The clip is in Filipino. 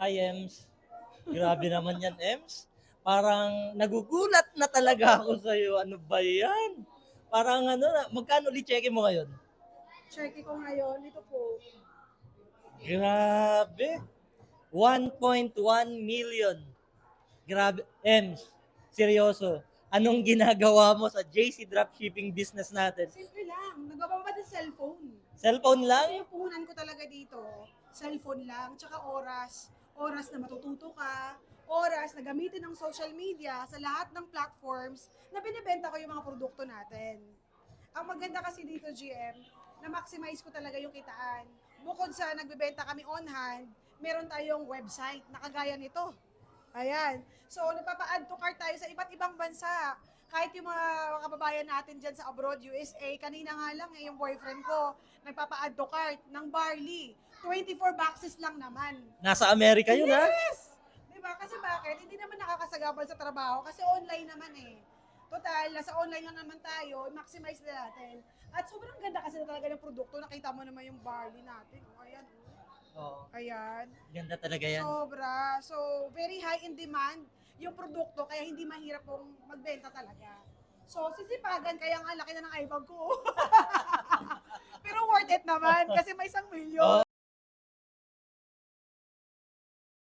Hi, Ems. Grabe naman yan, Ems. Parang nagugulat na talaga ako sa'yo. Ano ba yan? Parang ano, magkano ulit check mo ngayon? Check ko ngayon, ito po. Grabe. 1.1 million. Grabe. Ems, seryoso. Anong ginagawa mo sa JC Dropshipping business natin? Simple lang, nagawa pa din cellphone. Cellphone Kasi lang? yung puhunan ko talaga dito, cellphone lang, tsaka oras. Oras na matututo ka, oras na gamitin ng social media sa lahat ng platforms na binibenta ko yung mga produkto natin. Ang maganda kasi dito, GM, na-maximize ko talaga yung kitaan. Bukod sa nagbebenta kami on hand, meron tayong website na kagaya nito. Ayan. So, nagpapa-add to cart tayo sa iba't ibang bansa. Kahit yung mga kababayan natin dyan sa abroad, USA, kanina nga lang yung boyfriend ko, nagpapa-add to cart ng barley. 24 boxes lang naman. Nasa Amerika yun, ha? Yes! Diba? Kasi bakit? Hindi naman nakakasagabal sa trabaho kasi online naman eh. Total, nasa online lang naman tayo, maximize na natin. At sobrang ganda kasi na talaga ng produkto. Nakita mo naman yung barley natin. Oh, ayan. Oo. Ayan. Ganda talaga yan. Sobra. So, very high in demand yung produkto kaya hindi mahirap pong magbenta talaga. So, sisipagan kaya ang laki na ng ibag ko. Pero worth it naman kasi may 1 milyon.